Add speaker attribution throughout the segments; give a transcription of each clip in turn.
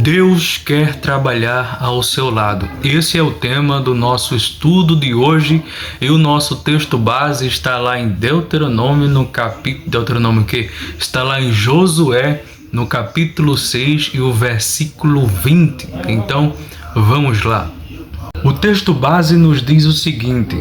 Speaker 1: Deus quer trabalhar ao seu lado. Esse é o tema do nosso estudo de hoje e o nosso texto base está lá em Deuteronômio, está lá em Josué, no capítulo 6 e o versículo 20. Então, vamos lá. O texto base nos diz o seguinte: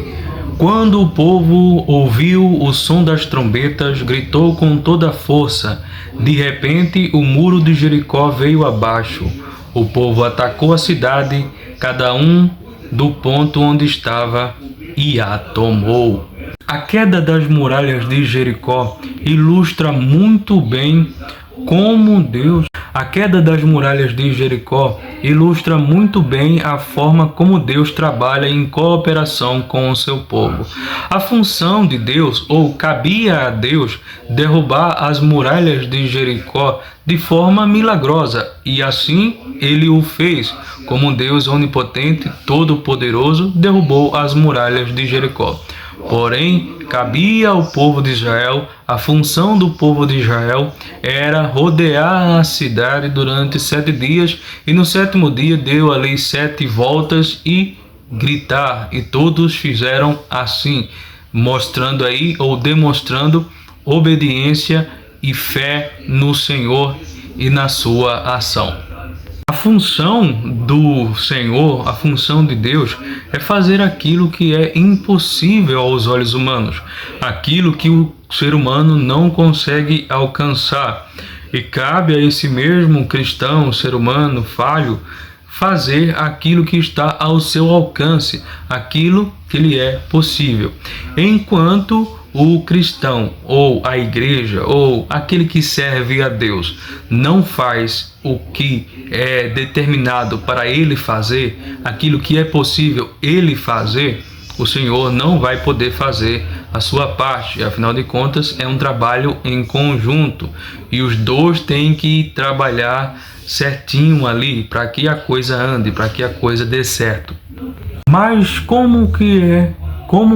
Speaker 1: quando o povo ouviu o som das trombetas, gritou com toda a força. De repente, o muro de Jericó veio abaixo. O povo atacou a cidade, cada um do ponto onde estava, e a tomou. A queda das muralhas de Jericó ilustra muito bem como Deus... A queda das muralhas de Jericó ilustra muito bem a forma como Deus trabalha em cooperação com o seu povo. A função de Deus, ou cabia a Deus, derrubar as muralhas de Jericó de forma milagrosa, e assim ele o fez. Como Deus onipotente, todo-poderoso, derrubou as muralhas de Jericó. Porém, cabia ao povo de Israel, a função do povo de Israel era rodear a cidade durante 7 dias, e no 7º dia deu ali 7 voltas e gritar, e todos fizeram assim, mostrando aí ou demonstrando obediência e fé no Senhor e na sua ação. A função do Senhor, a função de Deus, é fazer aquilo que é impossível aos olhos humanos, aquilo que o ser humano não consegue alcançar. E cabe a esse mesmo cristão, ser humano falho, fazer aquilo que está ao seu alcance, aquilo que lhe é possível. Enquanto o cristão, ou a igreja, ou aquele que serve a Deus, não faz o que é determinado para ele fazer, aquilo que é possível ele fazer, o Senhor não vai poder fazer a sua parte. Afinal de contas, é um trabalho em conjunto, e os dois têm que trabalhar certinho ali, para que a coisa ande, para que a coisa dê certo. Mas como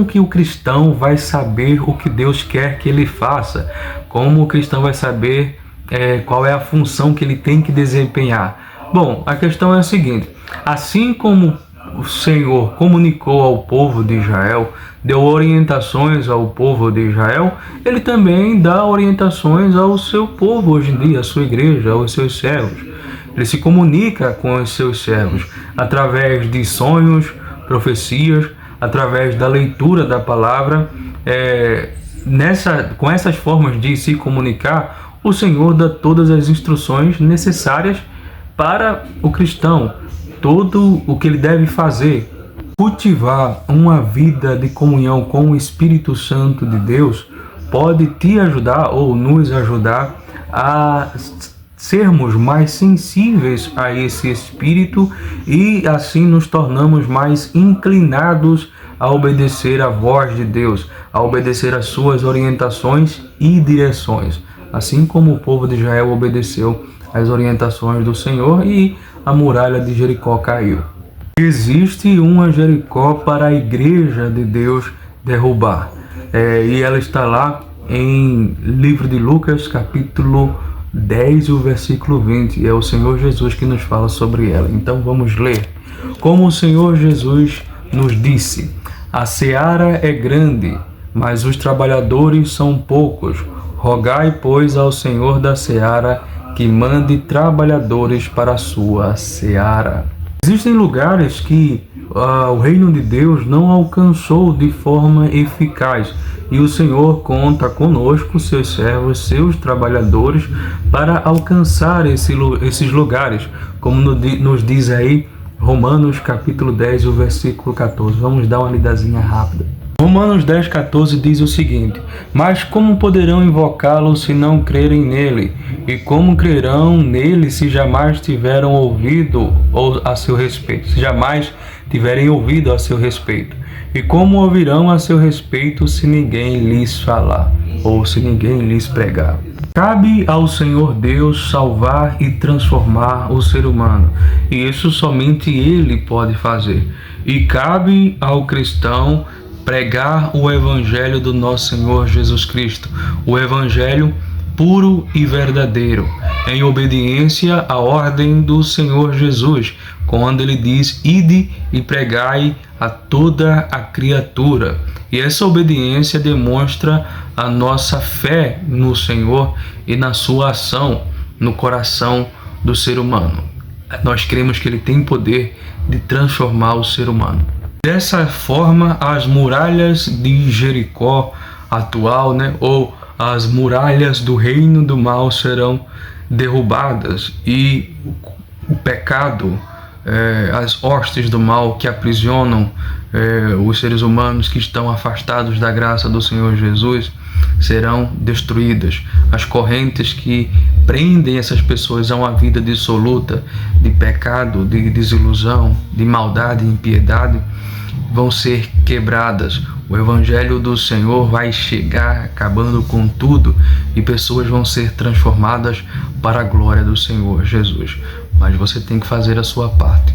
Speaker 1: que o cristão vai saber o que Deus quer que ele faça? Como o cristão vai saber qual é a função que ele tem que desempenhar? Bom, a questão é a seguinte: assim como o Senhor comunicou ao povo de Israel, deu orientações ao povo de Israel, ele também dá orientações ao seu povo hoje em dia, à sua igreja, aos seus servos. Ele se comunica com os seus servos através de sonhos, profecias, através da leitura da palavra. Com essas formas de se comunicar, o Senhor dá todas as instruções necessárias para o cristão, tudo o que ele deve fazer. Cultivar uma vida de comunhão com o Espírito Santo de Deus pode te ajudar ou nos ajudar a sermos mais sensíveis a esse Espírito, e assim nos tornamos mais inclinados a obedecer a voz de Deus, a obedecer as suas orientações e direções, assim como o povo de Israel obedeceu às orientações do Senhor e a muralha de Jericó caiu. Existe uma Jericó para a igreja de Deus derrubar, e ela está lá em livro de Lucas, capítulo 10, o versículo 20, é o Senhor Jesus que nos fala sobre ela. Então vamos ler. Como o Senhor Jesus nos disse: a seara é grande, mas os trabalhadores são poucos. Rogai, pois, ao Senhor da seara que mande trabalhadores para a sua seara. Existem lugares que o reino de Deus não alcançou de forma eficaz, e o Senhor conta conosco, seus servos, seus trabalhadores, para alcançar esses lugares, como nos diz aí Romanos capítulo 10, o versículo 14. Vamos dar uma lidazinha rápida. Romanos 10, 14 diz o seguinte: mas como poderão invocá-lo se não crerem nele? E como crerão nele se jamais tiveram ouvido a seu respeito? Se jamais tiverem ouvido a seu respeito? E como ouvirão a seu respeito se ninguém lhes falar, ou se ninguém lhes pregar? Cabe ao Senhor Deus salvar e transformar o ser humano, e isso somente Ele pode fazer. E cabe ao cristão pregar o Evangelho do nosso Senhor Jesus Cristo, o Evangelho puro e verdadeiro, em obediência à ordem do Senhor Jesus, quando ele diz: ide e pregai a toda a criatura. E essa obediência demonstra a nossa fé no Senhor e na sua ação no coração do ser humano. Nós cremos que ele tem poder de transformar o ser humano. Dessa forma, as muralhas de Jericó atual, ou as muralhas do reino do mal serão derrubadas, e o pecado, as hostes do mal que aprisionam os seres humanos que estão afastados da graça do Senhor Jesus serão destruídas. As correntes que prendem essas pessoas a uma vida dissoluta, de pecado, de desilusão, de maldade e impiedade, vão ser quebradas. O Evangelho do Senhor vai chegar acabando com tudo e pessoas vão ser transformadas para a glória do Senhor Jesus. Mas você tem que fazer a sua parte.